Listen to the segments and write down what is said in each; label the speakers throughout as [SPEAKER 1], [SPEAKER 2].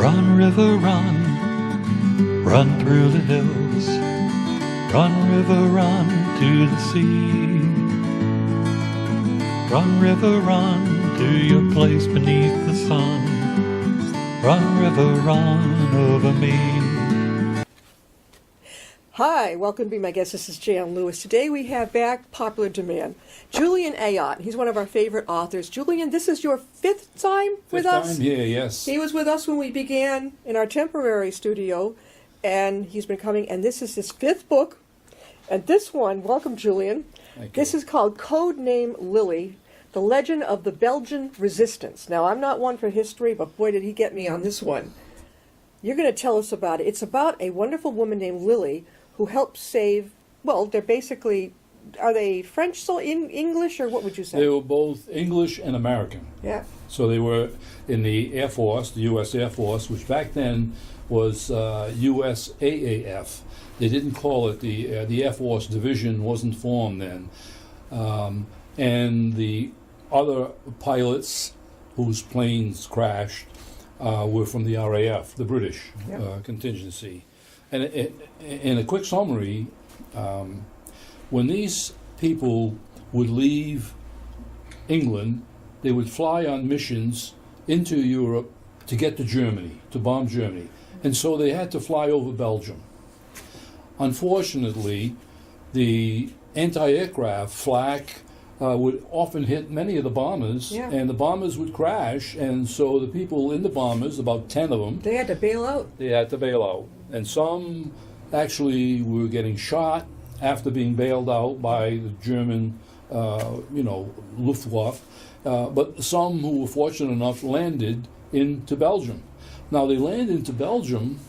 [SPEAKER 1] Run, river, run, run through the hills. Run, river, run to the sea. Run, river, run to your place beneath the sun. Run, river, run over me.
[SPEAKER 2] Hi, welcome to Be My Guest. This is Jan Lewis. Today we have back popular demand, Julien Ayotte. He's one of our favorite authors. Julien, this is your fifth time with us?
[SPEAKER 3] Yeah, yes.
[SPEAKER 2] He was with us when we began in our temporary studio, and he's been coming, and this is his fifth book. And this one, welcome Julien, this is called Code Name Lily, The Legend of the Belgian Resistance. Now, I'm not one for history, but boy, did he get me on this one. You're going to tell us about it. It's about a wonderful woman named Lily who helped save, well, they're basically, are they French, so English, or what would you say?
[SPEAKER 3] They were both English and American.
[SPEAKER 2] Yeah.
[SPEAKER 3] So they were in the Air Force, the U.S. Air Force, which back then was USAAF. They didn't call it the Air Force Division wasn't formed then. And the other pilots whose planes crashed were from the RAF, the British contingency. And in a quick summary, when these people would leave England, they would fly on missions into Europe to get to Germany, to bomb Germany. And so they had to fly over Belgium. Unfortunately, the anti-aircraft flak would often hit many of the bombers, and the bombers would crash, and so the people in the bombers, about 10 of them,
[SPEAKER 2] They had to bail out.
[SPEAKER 3] And some actually were getting shot after being bailed out by the German, Luftwaffe, but some who were fortunate enough landed into Belgium. Now, they land into Belgium,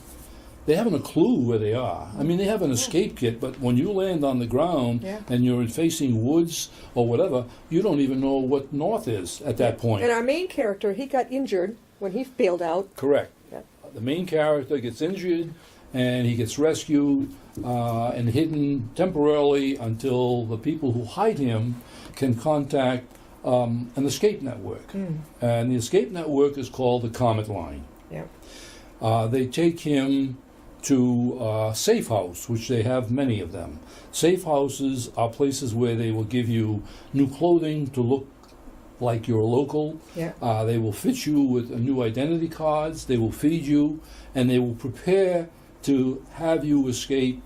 [SPEAKER 3] they haven't a clue where they are. I mean, they have an escape kit, but when you land on the ground and you're facing woods or whatever, you don't even know what north is at that point.
[SPEAKER 2] And our main character, he got injured when he bailed out.
[SPEAKER 3] Correct. The main character gets injured, and he gets rescued and hidden temporarily until the people who hide him can contact an escape network. And the escape network is called the Comet Line. They take him to a safe house, which they have many of them. Safe houses are places where they will give you new clothing to look like you're local. They will fit you with new identity cards, they will feed you, and they will prepare to have you escape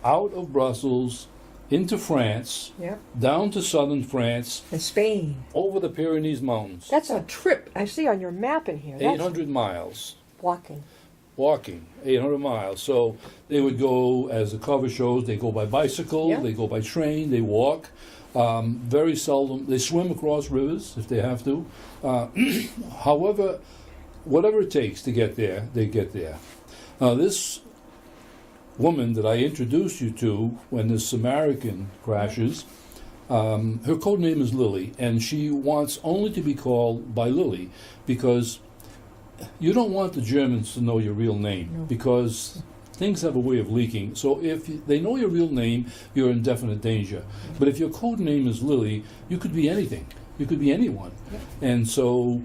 [SPEAKER 3] out of Brussels into France, down to southern France,
[SPEAKER 2] And Spain.
[SPEAKER 3] over the Pyrenees Mountains.
[SPEAKER 2] That's a trip. I see on your map in here.
[SPEAKER 3] 800 miles.
[SPEAKER 2] Walking.
[SPEAKER 3] 800 miles. So they would go, as the cover shows, they go by bicycle, they go by train, they walk. Very seldom, they swim across rivers if they have to. However, whatever it takes to get there, they get there. Now, this woman that I introduced you to when this American crashes, her code name is Lily, and she wants only to be called by Lily because you don't want the Germans to know your real name because things have a way of leaking. So if they know your real name, you're in definite danger. But if your code name is Lily, you could be anything. You could be anyone. And so,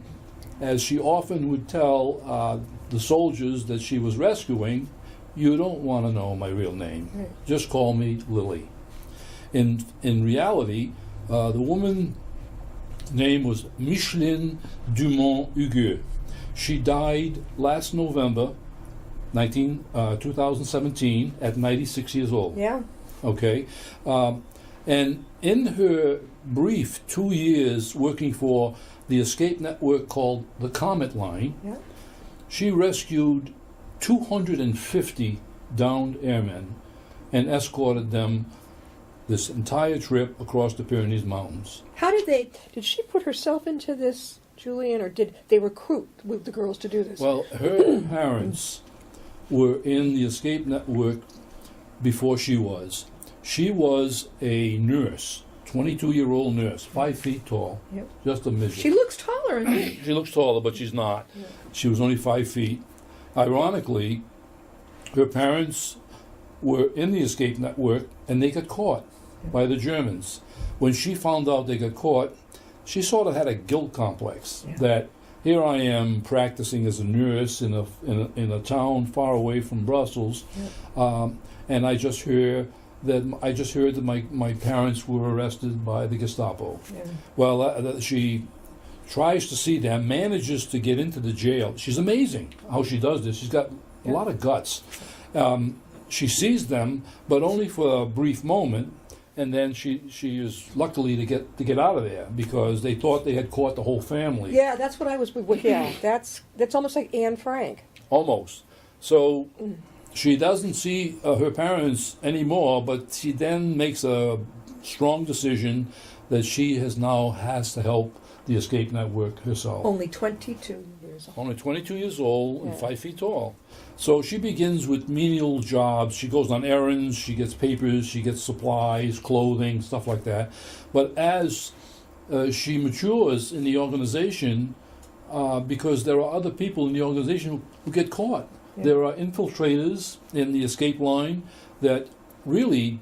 [SPEAKER 3] as she often would tell the soldiers that she was rescuing, you don't want to know my real name. Just call me Lily. In reality, the woman's name was Micheline Dumont-Hugues. She died last November, 2017, at 96 years old. Okay. And in her brief 2 years working for the escape network called the Comet Line, she rescued 250 downed airmen and escorted them this entire trip across the Pyrenees Mountains.
[SPEAKER 2] How did she put herself into this, Julien, or did they recruit the girls to do this?
[SPEAKER 3] Well, her parents were in the escape network before she was. She was a nurse, 22-year-old nurse, 5 feet tall, just a midget.
[SPEAKER 2] She looks taller than me.
[SPEAKER 3] She looks taller, but she's not. She was only 5 feet. Ironically, her parents were in the escape network, and they got caught by the Germans. When she found out they got caught, she sort of had a guilt complex that here I am practicing as a nurse in a town far away from Brussels, and I just heard that my parents were arrested by the Gestapo.
[SPEAKER 2] Yeah.
[SPEAKER 3] Well, she tries to see them, manages to get into the jail. She's amazing how she does this. She's got a lot of guts. She sees them, but only for a brief moment, and then she is luckily to get out of there because they thought they had caught the whole family.
[SPEAKER 2] Yeah, that's what I was. Yeah, that's almost like Anne Frank.
[SPEAKER 3] Almost. So she doesn't see her parents anymore, but she then makes a strong decision that she has to help the escape network herself.
[SPEAKER 2] Only 22 years old.
[SPEAKER 3] Only 22 years old and 5 feet tall. So she begins with menial jobs. She goes on errands, she gets papers, she gets supplies, clothing, stuff like that. But as she matures in the organization, because there are other people in the organization who get caught. Yeah. There are infiltrators in the escape line that really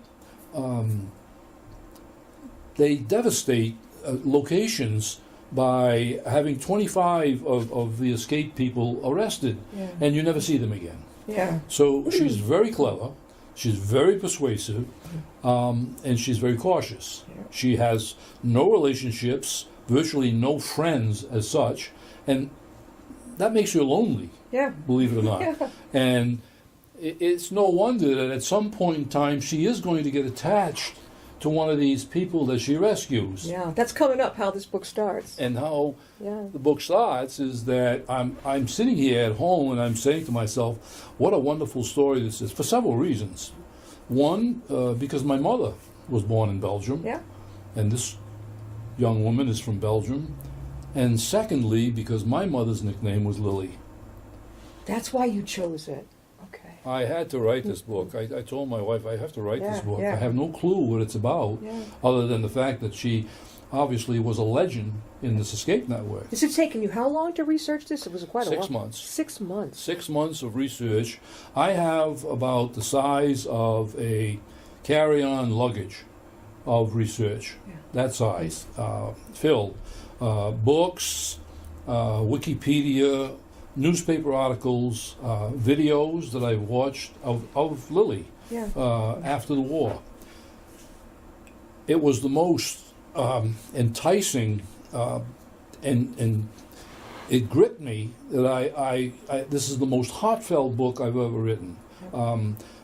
[SPEAKER 3] they devastate locations by having 25 of the escape people arrested, and you never see them again.
[SPEAKER 2] Yeah.
[SPEAKER 3] So she's very clever, she's very persuasive, and she's very cautious. Yeah. She has no relationships, virtually no friends as such, and that makes you lonely, believe it or not. Yeah. And it's no wonder that at some point in time she is going to get attached to one of these people that she rescues.
[SPEAKER 2] Yeah, that's coming up, how this book starts.
[SPEAKER 3] And how the book starts is that I'm sitting here at home and I'm saying to myself, what a wonderful story this is, for several reasons. One, because my mother was born in Belgium, and this young woman is from Belgium. And secondly, because my mother's nickname was Lily.
[SPEAKER 2] That's why you chose it. Okay.
[SPEAKER 3] I had to write this book. I told my wife, I have to write this book. I have no clue what it's about, other than the fact that she obviously was a legend in this escape network.
[SPEAKER 2] Has it taken you how long to research this? It was quite a while.
[SPEAKER 3] 6 months.
[SPEAKER 2] 6 months.
[SPEAKER 3] 6 months of research. I have about the size of a carry-on luggage of research, that size, filled. Books, Wikipedia, newspaper articles, videos that I watched of Lily after the war. It was the most enticing, and it gripped me that I this is the most heartfelt book I've ever written.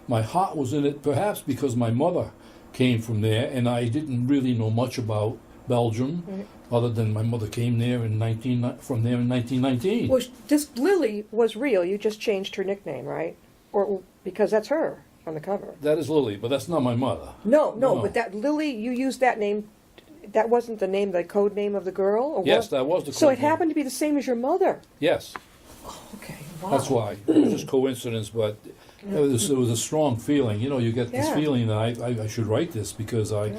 [SPEAKER 3] My heart was in it, perhaps because my mother came from there, and I didn't really know much about Belgium, other than my mother came there from there in 1919.
[SPEAKER 2] Well, this Lily was real. You just changed her nickname, right? Or because that's her on the cover.
[SPEAKER 3] That is Lily, but that's not my mother.
[SPEAKER 2] No, but that Lily, you used that name. That wasn't the name, the code name of the girl? Or
[SPEAKER 3] yes, that was the code
[SPEAKER 2] So it
[SPEAKER 3] name.
[SPEAKER 2] happened to be the same as your mother?
[SPEAKER 3] Yes.
[SPEAKER 2] Oh, okay, wow.
[SPEAKER 3] That's why. It was just coincidence, but it was a strong feeling. You know, you get this feeling that I should write this because I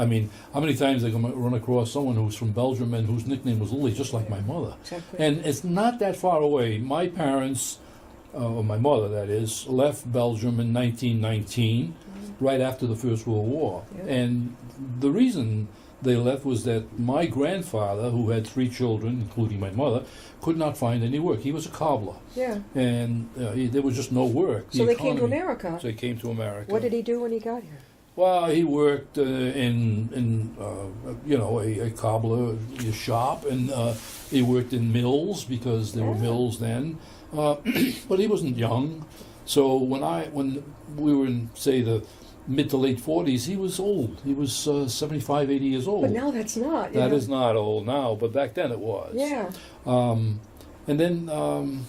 [SPEAKER 3] mean, how many times I run across someone who's from Belgium and whose nickname was Lily, just like my mother.
[SPEAKER 2] Exactly.
[SPEAKER 3] And it's not that far away. My parents, or my mother that is, left Belgium in 1919, right after the First World War. And the reason they left was that my grandfather, who had 3 children, including my mother, could not find any work. He was a cobbler. Yeah. And there was just no work.
[SPEAKER 2] So they came to America.
[SPEAKER 3] So they came to America.
[SPEAKER 2] What did he do when he got here?
[SPEAKER 3] Well, he worked in a cobbler shop, and he worked in mills because there were mills then. But he wasn't young. So when we were in, say, the mid to late 40s, he was old. He was 75, 80 years old.
[SPEAKER 2] But now that's not.
[SPEAKER 3] That is not old now, but back then it was.
[SPEAKER 2] Yeah.
[SPEAKER 3] And then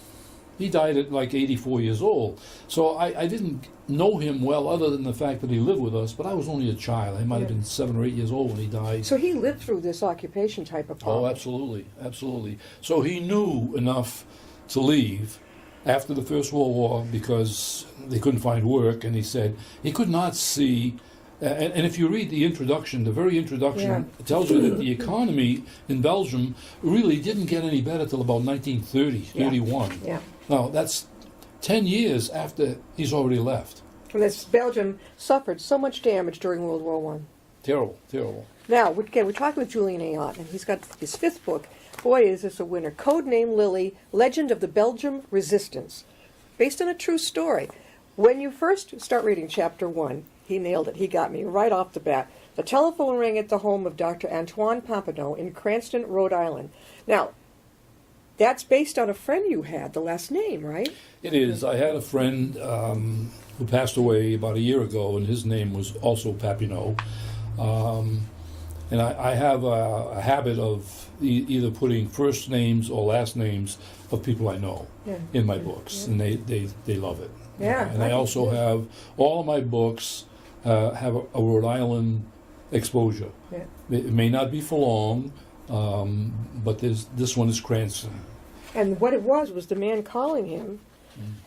[SPEAKER 3] he died at like 84 years old. So I didn't know him well other than the fact that he lived with us, but I was only a child. I might have been 7 or 8 years old when he died.
[SPEAKER 2] So he lived through this occupation type of problem.
[SPEAKER 3] Oh, absolutely, absolutely. So he knew enough to leave after the First World War because they couldn't find work, and he said he could not see, and if you read the introduction, the very introduction, it tells you that the economy in Belgium really didn't get any better till about 1930, 31.
[SPEAKER 2] Yeah.
[SPEAKER 3] Now, that's 10 years after he's already left.
[SPEAKER 2] And this Belgium suffered so much damage during World War I.
[SPEAKER 3] Terrible, terrible.
[SPEAKER 2] Now, again, we're talking with Julien Ayotte, and he's got his 5th book. Boy, is this a winner. Codename Lily, Legend of the Belgium Resistance. Based on a true story. When you first start reading chapter 1, he nailed it. He got me right off the bat. The telephone rang at the home of Dr. Antoine Papineau in Cranston, Rhode Island. Now, that's based on a friend you had, the last name, right?
[SPEAKER 3] It is. I had a friend who passed away about a year ago, and his name was also Papineau. And I have a habit of either putting first names or last names of people I know in my books, and they love it.
[SPEAKER 2] Yeah.
[SPEAKER 3] And I also have, all of my books have a Rhode Island exposure.
[SPEAKER 2] Yeah.
[SPEAKER 3] It may not be for long, but this one is Cranston.
[SPEAKER 2] And what it was the man calling him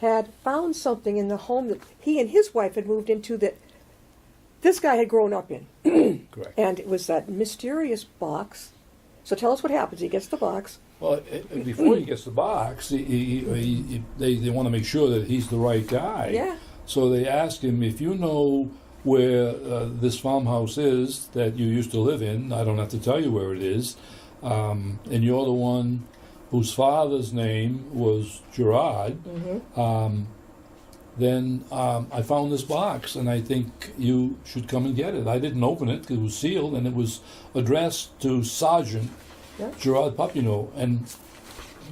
[SPEAKER 2] had found something in the home that he and his wife had moved into that this guy had grown up in.
[SPEAKER 3] Correct.
[SPEAKER 2] And it was that mysterious box. So tell us what happens. He gets the box.
[SPEAKER 3] Well, before he gets the box, they want to make sure that he's the right guy.
[SPEAKER 2] Yeah.
[SPEAKER 3] So they ask him, if you know where this farmhouse is that you used to live in, I don't have to tell you where it is, and you're the one whose father's name was Gerard, then I found this box, and I think you should come and get it. I didn't open it because it was sealed, and it was addressed to Sergeant Gerard Papineau. And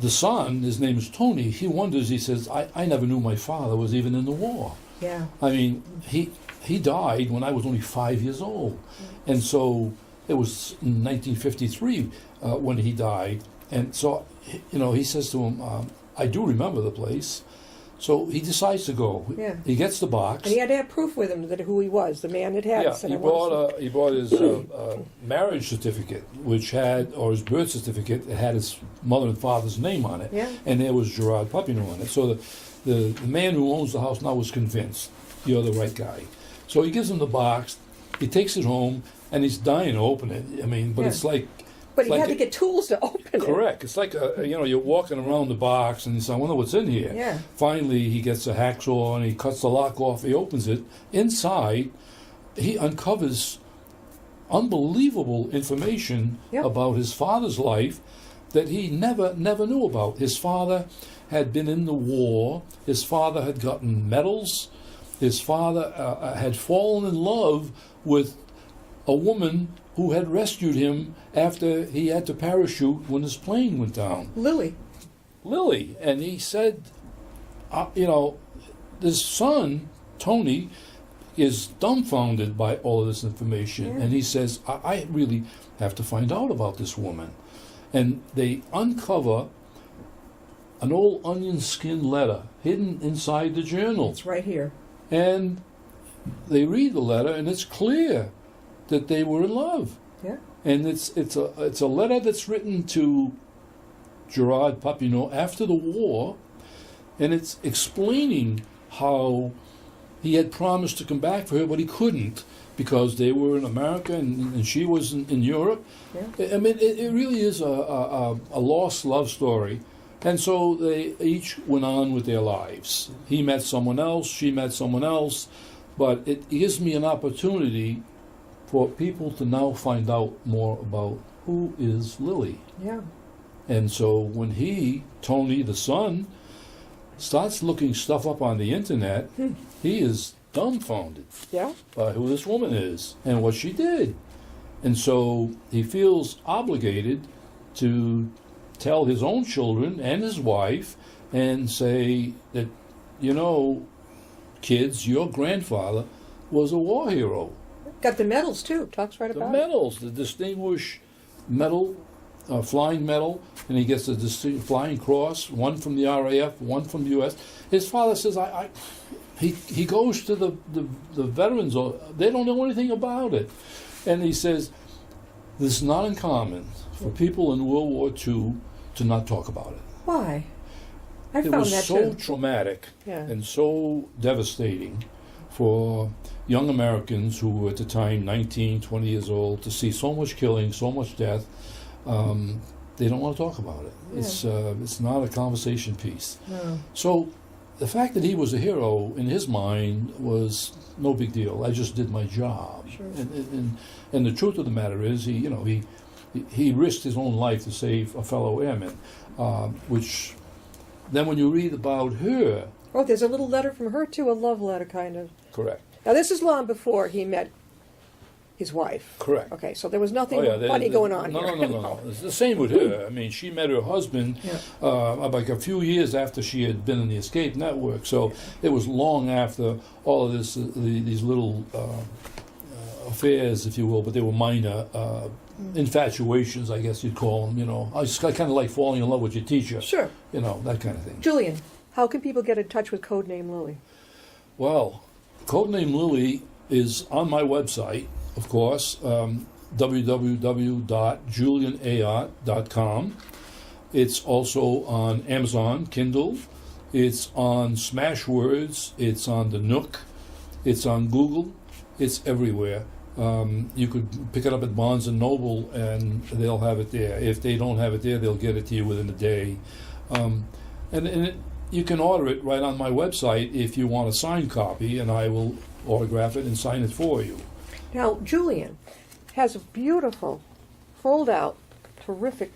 [SPEAKER 3] the son, his name is Tony, he wonders, he says, I never knew my father was even in the war.
[SPEAKER 2] Yeah.
[SPEAKER 3] I mean, he died when I was only 5 years old. And so it was in 1953 when he died. And so, he says to him, I do remember the place. So he decides to go.
[SPEAKER 2] Yeah.
[SPEAKER 3] He gets the box.
[SPEAKER 2] And he had to have proof with him that who he was, the man that had
[SPEAKER 3] Yeah,
[SPEAKER 2] said,
[SPEAKER 3] he bought his marriage certificate, which had, or his birth certificate, it had his mother and father's name on it.
[SPEAKER 2] Yeah.
[SPEAKER 3] And there was Gerard Papineau on it. So the man who owns the house now was convinced, you're the right guy. So he gives him the box, he takes it home, and he's dying to open it. I mean, but it's like...
[SPEAKER 2] But he had to get tools to open it.
[SPEAKER 3] Correct. It's like, you're walking around the box, and you say, I wonder what's in here.
[SPEAKER 2] Yeah.
[SPEAKER 3] Finally, he gets a hacksaw, and he cuts the lock off, he opens it. Inside, he uncovers unbelievable information about his father's life that he never knew about. His father had been in the war. His father had gotten medals. His father had fallen in love with a woman who had rescued him after he had to parachute when his plane went down.
[SPEAKER 2] Lily.
[SPEAKER 3] And he said, this son, Tony, is dumbfounded by all of this information. And he says, I really have to find out about this woman. And they uncover an old onion skin letter hidden inside the journal.
[SPEAKER 2] It's right here.
[SPEAKER 3] And they read the letter, and it's clear that they were in love.
[SPEAKER 2] Yeah.
[SPEAKER 3] And it's a letter that's written to Gerard Papineau after the war, and it's explaining how he had promised to come back for her, but he couldn't because they were in America and she was in Europe. Yeah. I mean, it really is a lost love story. And so they each went on with their lives. He met someone else, she met someone else, but it gives me an opportunity for people to now find out more about who is Lily.
[SPEAKER 2] Yeah.
[SPEAKER 3] And so when Tony, the son, starts looking stuff up on the internet, he is dumbfounded by who this woman is and what she did. And so he feels obligated to tell his own children and his wife and say that, kids, your grandfather was a war hero.
[SPEAKER 2] Got the medals, too. Talks right about
[SPEAKER 3] the medals, the Distinguished Medal, Flying Medal, and he gets a Flying Cross, one from the RAF, one from the U.S. His father says, he goes to the veterans, they don't know anything about it. And he says, this is not uncommon for people in World War II to not talk about it.
[SPEAKER 2] Why?
[SPEAKER 3] It was so traumatic and so devastating for young Americans who were at the time 19, 20 years old to see so much killing, so much death. They don't want to talk about it. Yeah. It's not a conversation piece.
[SPEAKER 2] No.
[SPEAKER 3] So the fact that he was a hero in his mind was no big deal. I just did my job.
[SPEAKER 2] Sure.
[SPEAKER 3] And the truth of the matter is, he risked his own life to save a fellow airman, which then when you read about her...
[SPEAKER 2] Oh, there's a little letter from her, too, a love letter, kind of.
[SPEAKER 3] Correct.
[SPEAKER 2] Now, this is long before he met his wife.
[SPEAKER 3] Correct.
[SPEAKER 2] Okay, so there was nothing funny going on here.
[SPEAKER 3] No. It's the same with her. I mean, she met her husband like a few years after she had been in the Escape Network, so it was long after all of this, these little affairs, if you will, but they were minor infatuations, I guess you'd call them. I kind of like falling in love with your teacher.
[SPEAKER 2] Sure.
[SPEAKER 3] That kind of thing.
[SPEAKER 2] Julien, how can people get in touch with Codename Lily?
[SPEAKER 3] Well, Codename Lily is on my website, of course, www.julianayotte.com. It's also on Amazon Kindle. It's on Smashwords. It's on the Nook. It's on Google. It's everywhere. You could pick it up at Barnes & Noble, and they'll have it there. If they don't have it there, they'll get it to you within a day. You can order it right on my website if you want a signed copy, and I will autograph it and sign it for you.
[SPEAKER 2] Now, Julien has a beautiful, fold-out, terrific...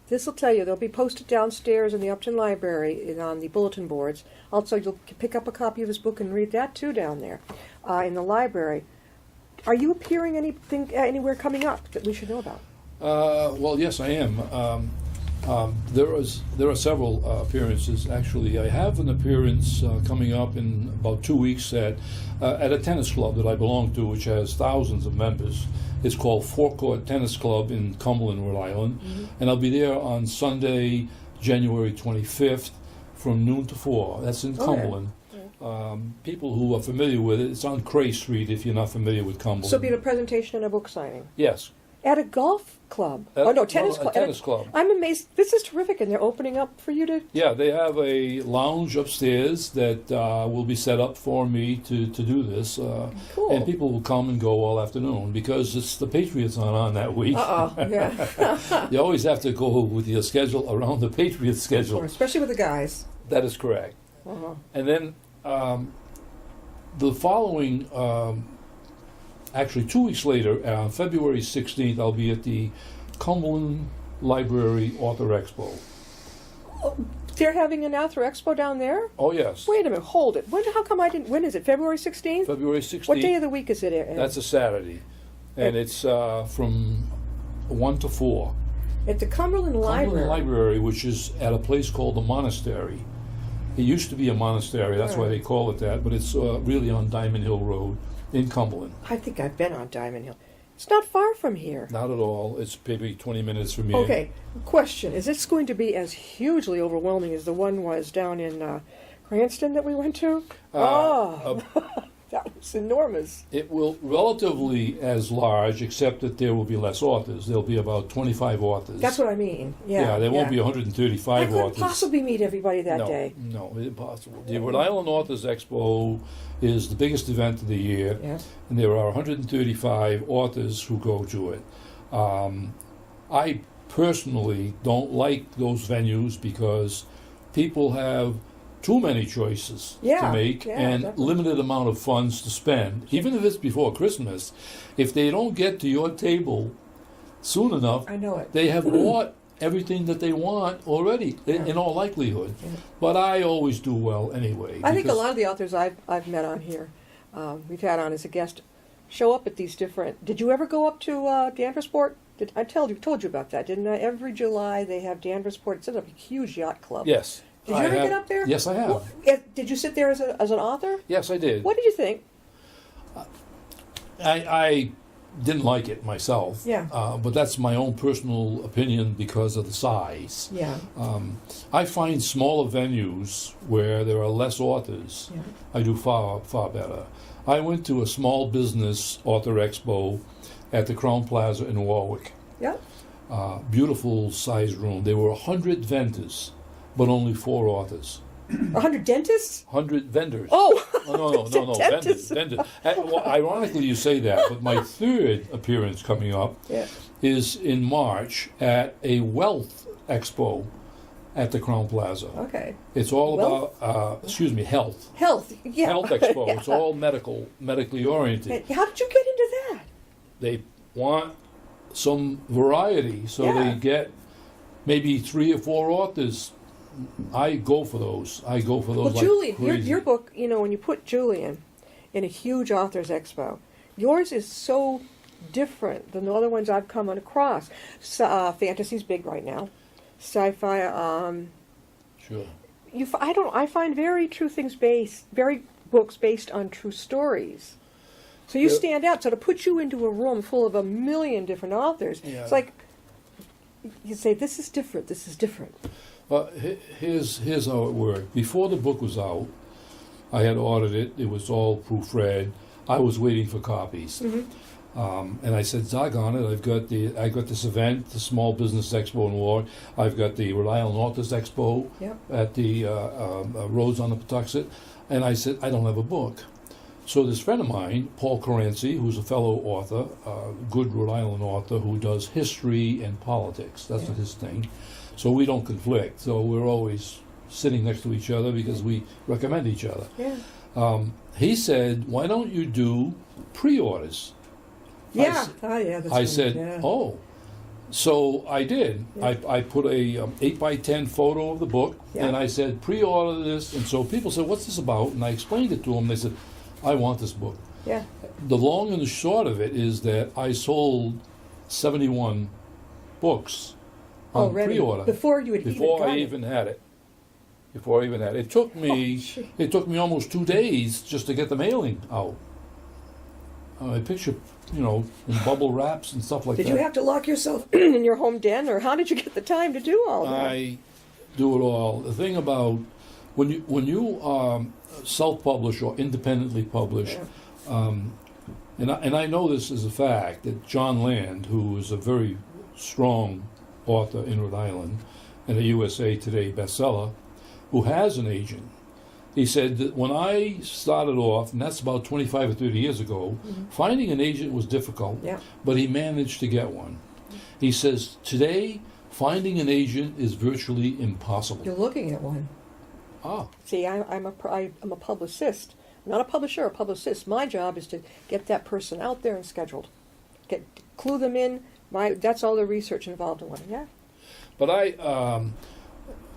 [SPEAKER 2] This will tell you, they'll be posted downstairs in the Upton Library on the bulletin boards. Also, you'll pick up a copy of his book and read that, too, down there in the library. Are you appearing anywhere coming up that we should know about?
[SPEAKER 3] Well, yes, I am. There are several appearances. Actually, I have an appearance coming up in about 2 weeks at a tennis club that I belong to, which has thousands of members. It's called Forecourt Tennis Club in Cumberland, Rhode Island, and I'll be there on Sunday, January 25th, from noon to 4. That's in Cumberland. People who are familiar with it, it's on Cray Street if you're not familiar with Cumberland.
[SPEAKER 2] So it'll be a presentation and a book signing?
[SPEAKER 3] Yes.
[SPEAKER 2] At a golf club? Tennis club.
[SPEAKER 3] A tennis club.
[SPEAKER 2] I'm amazed. This is terrific, and they're opening up for you to...
[SPEAKER 3] Yeah, they have a lounge upstairs that will be set up for me to do this.
[SPEAKER 2] Cool.
[SPEAKER 3] And people will come and go all afternoon because it's the Patriots on that week.
[SPEAKER 2] Yeah.
[SPEAKER 3] You always have to go with your schedule around the Patriots schedule.
[SPEAKER 2] Sure, especially with the guys.
[SPEAKER 3] That is correct. And then the following... Actually, 2 weeks later, February 16th, I'll be at the Cumberland Library Author Expo.
[SPEAKER 2] Oh, they're having an author expo down there?
[SPEAKER 3] Oh, yes.
[SPEAKER 2] Wait a minute, hold it. How come I didn't... When is it, February 16th?
[SPEAKER 3] February 16th.
[SPEAKER 2] What day of the week is it?
[SPEAKER 3] That's a Saturday. And it's from 1 to 4.
[SPEAKER 2] At the Cumberland Library?
[SPEAKER 3] Cumberland Library, which is at a place called the Monastery. It used to be a monastery, that's why they call it that, but it's really on Diamond Hill Road in Cumberland.
[SPEAKER 2] I think I've been on Diamond Hill. It's not far from here.
[SPEAKER 3] Not at all. It's maybe 20 minutes from here.
[SPEAKER 2] Okay, question. Is this going to be as hugely overwhelming as the one was down in Cranston that we went to? That was enormous.
[SPEAKER 3] It will relatively as large, except that there will be less authors. There'll be about 25 authors.
[SPEAKER 2] That's what I mean. Yeah,
[SPEAKER 3] there won't be 135
[SPEAKER 2] I
[SPEAKER 3] authors.
[SPEAKER 2] couldn't possibly meet everybody that day.
[SPEAKER 3] No, impossible. The Rhode Island Authors Expo is the biggest event of the year, and there are 135 authors who go to it. I personally don't like those venues because people have too many choices to make and
[SPEAKER 2] definitely.
[SPEAKER 3] limited amount of funds to spend. Even if it's before Christmas, if they don't get to your table soon enough,
[SPEAKER 2] I know it.
[SPEAKER 3] they have bought everything that they want already, in all likelihood. But I always do well anyway.
[SPEAKER 2] I think a lot of the authors I've met on here, we've had on as a guest, show up at these different... Did you ever go up to Danversport? I told you about that, didn't I? Every July they have Danversport. It's a huge yacht club.
[SPEAKER 3] Yes.
[SPEAKER 2] Did you ever get up there?
[SPEAKER 3] Yes, I have.
[SPEAKER 2] Well, did you sit there as an author?
[SPEAKER 3] Yes, I did.
[SPEAKER 2] What did you think?
[SPEAKER 3] I didn't like it myself.
[SPEAKER 2] Yeah.
[SPEAKER 3] But that's my own personal opinion because of the size.
[SPEAKER 2] Yeah.
[SPEAKER 3] I find smaller venues where there are less authors, I do far, far better. I went to a small business author expo at the Crown Plaza in Warwick.
[SPEAKER 2] Yeah.
[SPEAKER 3] Beautiful sized room. There were 100 vendors, but only 4 authors.
[SPEAKER 2] 100 dentists?
[SPEAKER 3] 100 vendors.
[SPEAKER 2] Oh!
[SPEAKER 3] No, vendors. Well, ironically, you say that, but my third appearance coming up is in March at a wealth expo at the Crown Plaza.
[SPEAKER 2] Okay.
[SPEAKER 3] It's all
[SPEAKER 2] Wealth?
[SPEAKER 3] about, health.
[SPEAKER 2] Health, yeah.
[SPEAKER 3] Health Expo.
[SPEAKER 2] Yeah.
[SPEAKER 3] It's all medically oriented.
[SPEAKER 2] And how did you get into that?
[SPEAKER 3] They want some variety, so
[SPEAKER 2] Yeah.
[SPEAKER 3] they get maybe 3 or 4 authors. I go for those.
[SPEAKER 2] Well,
[SPEAKER 3] like
[SPEAKER 2] Julien,
[SPEAKER 3] crazy.
[SPEAKER 2] your book, when you put Julien in a huge authors expo, yours is so different than the other ones I've come across. Fantasy's big right now. Sci-fi.
[SPEAKER 3] Sure.
[SPEAKER 2] I find very true things very books based on true stories. So you
[SPEAKER 3] Yeah.
[SPEAKER 2] stand out. So to put you into a room full of a million different authors,
[SPEAKER 3] Yeah.
[SPEAKER 2] it's like you say, "This is different. This is different."
[SPEAKER 3] Here's how it worked. Before the book was out, I had ordered it. It was all proofread. I was waiting for copies, and I said, "Doggone it! I got this event, the Small Business Expo in Ward. I've got the Rhode Island Authors Expo
[SPEAKER 2] Yep.
[SPEAKER 3] at the Roads on the Patuxent," and I said, "I don't have a book." So this friend of mine, Paul Caranci, who's a fellow author, good Rhode Island author, who does history and politics. That's what his thing. So we don't conflict. So we're always sitting next to each other because we recommend each other.
[SPEAKER 2] Yeah.
[SPEAKER 3] He said, "Why don't you do pre-orders?"
[SPEAKER 2] Yeah. That's
[SPEAKER 3] I
[SPEAKER 2] right.
[SPEAKER 3] said,
[SPEAKER 2] Yeah.
[SPEAKER 3] "Oh." So I did.
[SPEAKER 2] Yeah.
[SPEAKER 3] I put a 8x10 photo of the book,
[SPEAKER 2] Yeah.
[SPEAKER 3] and I said, "Pre-order this." And so people said, "What's this about?" And I explained it to them. They said, "I want this book."
[SPEAKER 2] Yeah.
[SPEAKER 3] The long and the short of it is that I sold 71 books on
[SPEAKER 2] Already.
[SPEAKER 3] pre-order
[SPEAKER 2] Before you had
[SPEAKER 3] before
[SPEAKER 2] even
[SPEAKER 3] I
[SPEAKER 2] done
[SPEAKER 3] even had it. Before I even had it, it took me
[SPEAKER 2] gee.
[SPEAKER 3] it took me almost 2 days just to get the mailing out. I picture, in bubble wraps and stuff like
[SPEAKER 2] Did
[SPEAKER 3] that.
[SPEAKER 2] you have to lock yourself in your home den, or how did you get the time to do all that?
[SPEAKER 3] I do it all. The thing about when you self-publish or independently publish, and I know this as a fact, that John Land, who is a very strong author in Rhode Island and a USA Today bestseller, who has an agent, he said that when I started off, and that's about 25 or 30 years ago, finding an agent was difficult,
[SPEAKER 2] Yeah.
[SPEAKER 3] but he managed to get one. He says, today, finding an agent is virtually impossible.
[SPEAKER 2] You're looking at one.
[SPEAKER 3] Ah,
[SPEAKER 2] See, I'm a publicist. I'm not a publisher, a publicist. My job is to get that person out there and scheduled. Clue them in. That's all the research involved in one. Yeah.
[SPEAKER 3] but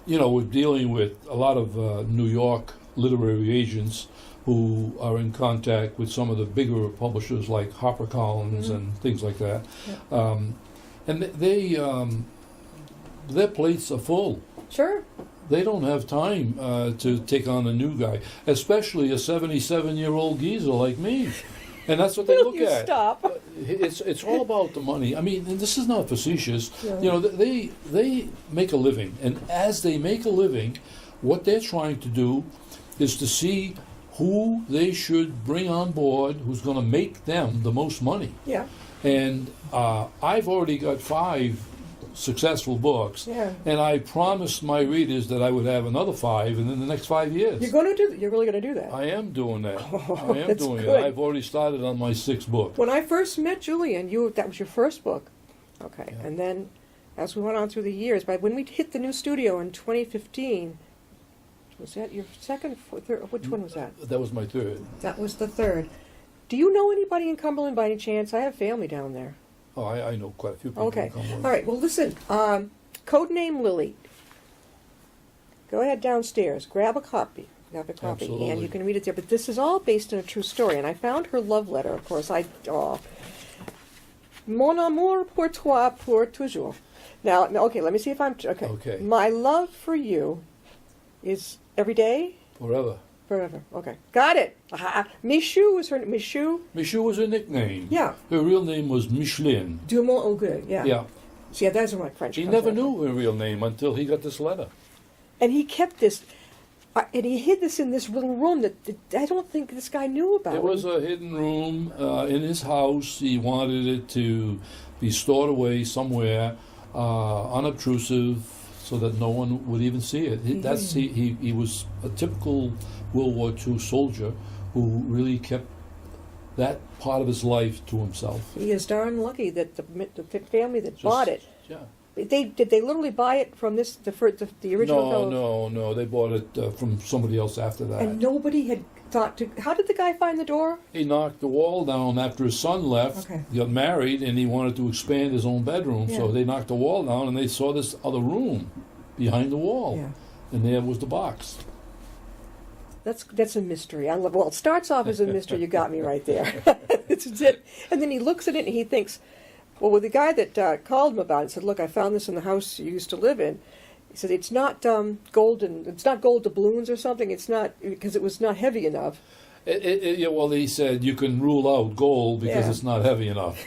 [SPEAKER 3] we're dealing with a lot of New York literary agents who are in contact with some of the bigger publishers like HarperCollins and things like that.
[SPEAKER 2] Yeah.
[SPEAKER 3] And their plates are full.
[SPEAKER 2] Sure.
[SPEAKER 3] They don't have time to take on a new guy, especially a 77-year-old geezer like me. And that's what they
[SPEAKER 2] Will
[SPEAKER 3] look
[SPEAKER 2] you
[SPEAKER 3] at.
[SPEAKER 2] stop?
[SPEAKER 3] It's all about the money. I mean, and this is not facetious.
[SPEAKER 2] Yeah.
[SPEAKER 3] They make a living, and as they make a living, what they're trying to do is to see who they should bring on board, who's going to make them the most money.
[SPEAKER 2] Yeah.
[SPEAKER 3] And I've already got 5 successful books,
[SPEAKER 2] Yeah.
[SPEAKER 3] and I promised my readers that I would have another 5 in the next 5 years.
[SPEAKER 2] You're going to do. You're really going to do that.
[SPEAKER 3] I am doing that.
[SPEAKER 2] Oh,
[SPEAKER 3] I am
[SPEAKER 2] that's
[SPEAKER 3] doing
[SPEAKER 2] good.
[SPEAKER 3] it. I've already started on my 6th book.
[SPEAKER 2] When I first met Julien, that was your first book. Okay.
[SPEAKER 3] Yeah.
[SPEAKER 2] And then, as we went on through the years, when we hit the new studio in 2015, was that your second, third? Which one was that?
[SPEAKER 3] That was my 3rd.
[SPEAKER 2] That was the third. Do you know anybody in Cumberland by any chance? I have family down there.
[SPEAKER 3] Oh, I know quite a few people.
[SPEAKER 2] Okay.
[SPEAKER 3] in Cumberland.
[SPEAKER 2] All right. Well, listen. Codename Lily. Go ahead downstairs. Grab a copy. And
[SPEAKER 3] Absolutely.
[SPEAKER 2] you can read it there. But this is all based on a true story. And I found her love letter. Of course, Mon amour pour toi pour toujours. Now, okay. Let me see if I'm okay.
[SPEAKER 3] Okay.
[SPEAKER 2] My love for you is every day,
[SPEAKER 3] Forever.
[SPEAKER 2] forever. Okay. Got it. Michou was her. Michou
[SPEAKER 3] Michou was a nickname.
[SPEAKER 2] Yeah.
[SPEAKER 3] Her real name was Micheline.
[SPEAKER 2] Dumont Auguste. Yeah.
[SPEAKER 3] Yeah.
[SPEAKER 2] See, yeah, that's where my French.
[SPEAKER 3] He
[SPEAKER 2] comes
[SPEAKER 3] never
[SPEAKER 2] from.
[SPEAKER 3] knew her real name until he got this letter.
[SPEAKER 2] And he kept this, and he hid this in this little room that I don't think this guy knew about.
[SPEAKER 3] It was a hidden room in his house. He wanted it to be stored away somewhere, unobtrusive, so that no one would even see it. He was a typical World War II soldier who really kept that part of his life to himself.
[SPEAKER 2] He is darn lucky that the family that bought it
[SPEAKER 3] Yeah.
[SPEAKER 2] Did they literally buy it from the original fellow?
[SPEAKER 3] No. They bought it from somebody else after that.
[SPEAKER 2] And nobody had thought to. How did the guy find the door?
[SPEAKER 3] He knocked the wall down after his son left,
[SPEAKER 2] Okay.
[SPEAKER 3] got married, and he wanted to expand his own bedroom.
[SPEAKER 2] Yeah.
[SPEAKER 3] So they knocked the wall down, and they saw this other room behind the wall.
[SPEAKER 2] Yeah.
[SPEAKER 3] And there was the box.
[SPEAKER 2] That's a mystery. I love. Well, it starts off as a mystery. You got me right there. It's it. And then he looks at it and he thinks, well, with the guy that called him about it said, "Look, I found this in the house you used to live in." He said, "It's not gold doubloons or something. It's not because it was not heavy enough."
[SPEAKER 3] Well, he said you can rule out gold because
[SPEAKER 2] Yeah.
[SPEAKER 3] it's not heavy enough.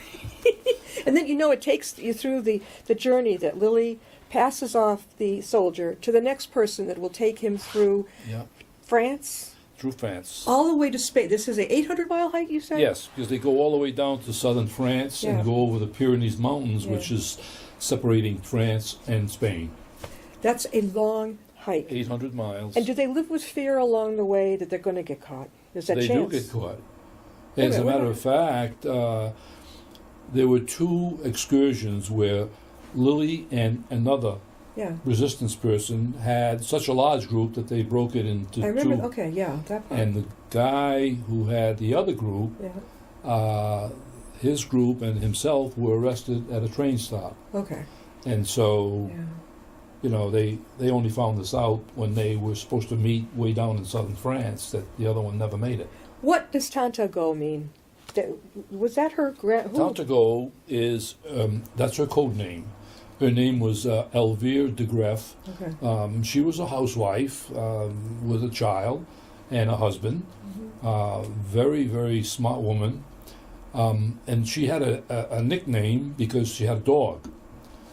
[SPEAKER 2] And then it takes you through the journey that Lily passes off the soldier to the next person that will take him through
[SPEAKER 3] Yeah,
[SPEAKER 2] France,
[SPEAKER 3] through France.
[SPEAKER 2] all the way to Spain. This is a 800-mile hike, you said?
[SPEAKER 3] Yes, because they go all the way down to southern France
[SPEAKER 2] Yeah.
[SPEAKER 3] and go over the Pyrenees Mountains,
[SPEAKER 2] Yeah.
[SPEAKER 3] which is separating France and Spain.
[SPEAKER 2] That's a long hike.
[SPEAKER 3] 800 miles.
[SPEAKER 2] And do they live with fear along the way that they're going to get caught? There's that
[SPEAKER 3] They
[SPEAKER 2] chance.
[SPEAKER 3] do get caught.
[SPEAKER 2] Wait a
[SPEAKER 3] As a
[SPEAKER 2] minute,
[SPEAKER 3] matter
[SPEAKER 2] what?
[SPEAKER 3] of fact, there were 2 excursions where Lily and another
[SPEAKER 2] Yeah.
[SPEAKER 3] resistance person had such a large group that they broke it into
[SPEAKER 2] I remember,
[SPEAKER 3] 2.
[SPEAKER 2] okay, yeah, that part.
[SPEAKER 3] And the guy who had the other group,
[SPEAKER 2] Yeah,
[SPEAKER 3] his group and himself were arrested at a train stop.
[SPEAKER 2] okay,
[SPEAKER 3] And so,
[SPEAKER 2] yeah.
[SPEAKER 3] They only found this out when they were supposed to meet way down in southern France, that the other one never made it.
[SPEAKER 2] What does Tantago mean? Was that her grand...
[SPEAKER 3] Tantago is, that's her code name. Her name was Elvire de Greff.
[SPEAKER 2] Okay.
[SPEAKER 3] She was a housewife with a child and a husband. Very, very smart woman. And she had a nickname because she had a dog.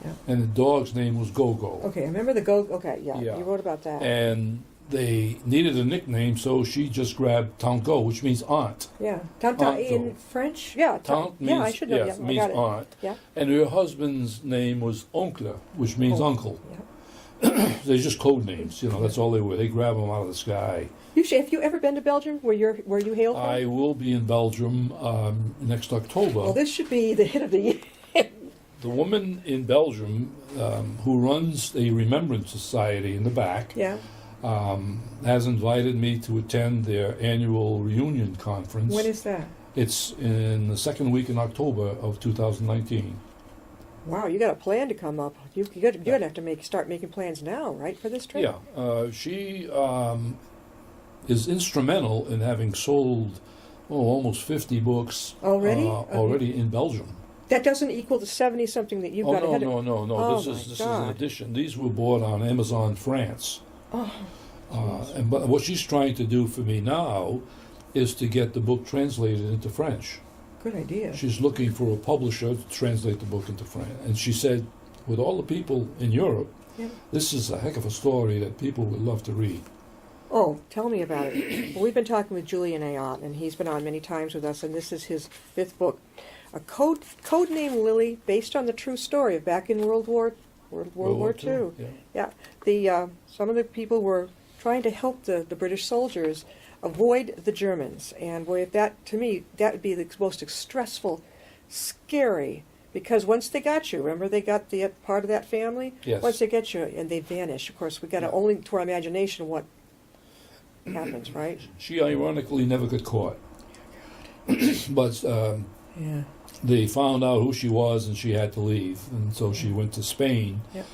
[SPEAKER 2] Yeah.
[SPEAKER 3] And the dog's name was Go-Go.
[SPEAKER 2] Okay, I remember okay, yeah, you wrote about that.
[SPEAKER 3] And they needed a nickname, so she just grabbed Tango, which means aunt.
[SPEAKER 2] Yeah, Tanta
[SPEAKER 3] Aunt
[SPEAKER 2] in
[SPEAKER 3] Go.
[SPEAKER 2] French? Yeah,
[SPEAKER 3] Tant means,
[SPEAKER 2] yeah, I should know.
[SPEAKER 3] yes,
[SPEAKER 2] Yeah, I
[SPEAKER 3] means
[SPEAKER 2] got it.
[SPEAKER 3] aunt.
[SPEAKER 2] Yeah.
[SPEAKER 3] And her husband's name was Oncle, which means
[SPEAKER 2] Oh,
[SPEAKER 3] uncle.
[SPEAKER 2] Yeah.
[SPEAKER 3] They're just code names, that's all they were. They grab them out of the sky.
[SPEAKER 2] Have you ever been to Belgium, where you hail from?
[SPEAKER 3] I will be in Belgium next October.
[SPEAKER 2] Well, this should be the hit of the year.
[SPEAKER 3] The woman in Belgium who runs a Remembrance Society in the back
[SPEAKER 2] Yeah.
[SPEAKER 3] has invited me to attend their annual reunion conference.
[SPEAKER 2] When is that?
[SPEAKER 3] It's in the second week in October of 2019.
[SPEAKER 2] Wow, you got a plan to come up. You're gonna have to start making plans now, right, for this trip?
[SPEAKER 3] Yeah, she is instrumental in having sold almost 50 books
[SPEAKER 2] Already?
[SPEAKER 3] already in Belgium.
[SPEAKER 2] That doesn't equal the 70-something that you've got ahead of...
[SPEAKER 3] No.
[SPEAKER 2] Oh,
[SPEAKER 3] This is an
[SPEAKER 2] God.
[SPEAKER 3] addition. These were bought on Amazon France.
[SPEAKER 2] Oh,
[SPEAKER 3] But what she's trying to do for me now is to get the book translated into French.
[SPEAKER 2] good idea.
[SPEAKER 3] She's looking for a publisher to translate the book into French. And she said, with all the people in Europe,
[SPEAKER 2] Yeah.
[SPEAKER 3] this is a heck of a story that people would love to read.
[SPEAKER 2] Oh, tell me about it. Well, we've been talking with Julien Ayotte, and he's been on many times with us, and this is his 5th book. A code name Lily, based on the true story of back in World War II.
[SPEAKER 3] Yeah.
[SPEAKER 2] Yeah. Some of the people were trying to help the British soldiers avoid the Germans. And boy, to me, that would be the most stressful, scary, because once they got you, remember they got the part of that family?
[SPEAKER 3] Yes.
[SPEAKER 2] Once they get you, and they vanish. Of course, we got to only to our imagination what happens, right?
[SPEAKER 3] She ironically never got caught. But
[SPEAKER 2] Yeah.
[SPEAKER 3] they found out who she was and she had to leave. And so she went to Spain
[SPEAKER 2] Yep.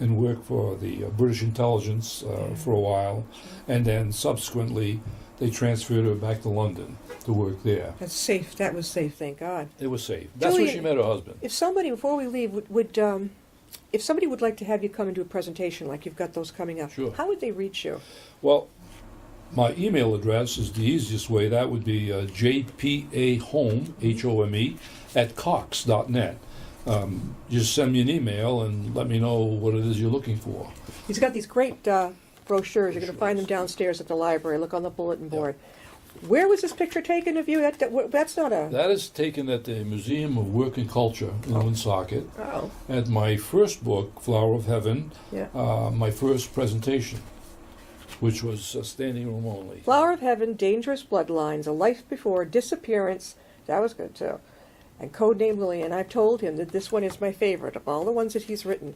[SPEAKER 3] and worked for the British intelligence for a while. And then subsequently they transferred her back to London to work there.
[SPEAKER 2] That's safe. That was safe, thank God.
[SPEAKER 3] It was safe. That's where
[SPEAKER 2] Julia,
[SPEAKER 3] she met her husband.
[SPEAKER 2] If somebody, before we leave, if somebody would like to have you come and do a presentation, like you've got those coming up,
[SPEAKER 3] Sure.
[SPEAKER 2] how would they reach you?
[SPEAKER 3] Well, my email address is the easiest way. That would be jpahome, H-O-M-E, at cox.net. Just send me an email and let me know what it is you're looking for.
[SPEAKER 2] He's got these great brochures. You're going to find them downstairs at the library. Look on the bulletin board. Where was this picture taken of you? That's not a...
[SPEAKER 3] That is taken at the Museum of Work and Culture in Woonsocket.
[SPEAKER 2] Oh.
[SPEAKER 3] At my first book, Flower of Heaven,
[SPEAKER 2] Yeah.
[SPEAKER 3] my first presentation, which was standing room only.
[SPEAKER 2] Flower of Heaven, Dangerous Bloodlines, A Life Before, Disappearance. That was good, too. and Codename Lily, and I've told him that this one is my favorite of all the ones that he's written.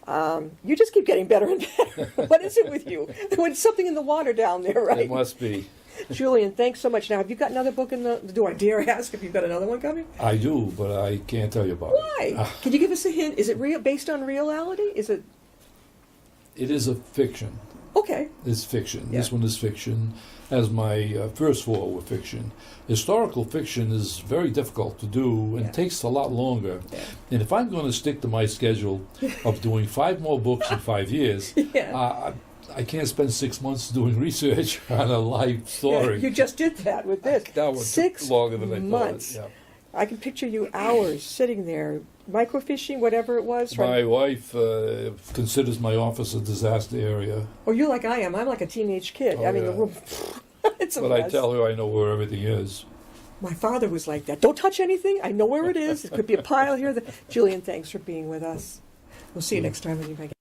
[SPEAKER 2] You just keep getting better and better. What is it with you? There's something in the water down there, right?
[SPEAKER 3] It must be.
[SPEAKER 2] Julian, thanks so much. Now, have you got another book in the... Do I dare ask if you've got another one coming?
[SPEAKER 3] I do, but I can't tell you about
[SPEAKER 2] Why?
[SPEAKER 3] it.
[SPEAKER 2] Can you give us a hint? Is it real, based on reality? Is it...
[SPEAKER 3] It is a fiction.
[SPEAKER 2] Okay.
[SPEAKER 3] It's fiction.
[SPEAKER 2] Yeah.
[SPEAKER 3] This one is fiction, as my first four were fiction. Historical fiction is very difficult to do and
[SPEAKER 2] Yeah.
[SPEAKER 3] takes a lot longer.
[SPEAKER 2] Yeah.
[SPEAKER 3] And if I'm going to stick to my schedule of doing 5 more books in 5 years,
[SPEAKER 2] Yeah.
[SPEAKER 3] I can't spend 6 months doing research on a live story.
[SPEAKER 2] You just did that with this.
[SPEAKER 3] That one took
[SPEAKER 2] 6
[SPEAKER 3] longer than I
[SPEAKER 2] months.
[SPEAKER 3] thought.
[SPEAKER 2] I can picture you hours sitting there, microfishing, whatever it was.
[SPEAKER 3] Yeah. My wife considers my office a disaster area,
[SPEAKER 2] Oh, you're like I am. I'm like a teenage kid.
[SPEAKER 3] Oh,
[SPEAKER 2] I mean, the
[SPEAKER 3] yeah.
[SPEAKER 2] room... it's a
[SPEAKER 3] but
[SPEAKER 2] mess.
[SPEAKER 3] I tell her I know where everything is.
[SPEAKER 2] My father was like that. Don't touch anything. I know where it is. It could be a pile here. Julian, thanks for being with us. We'll see you next time when you make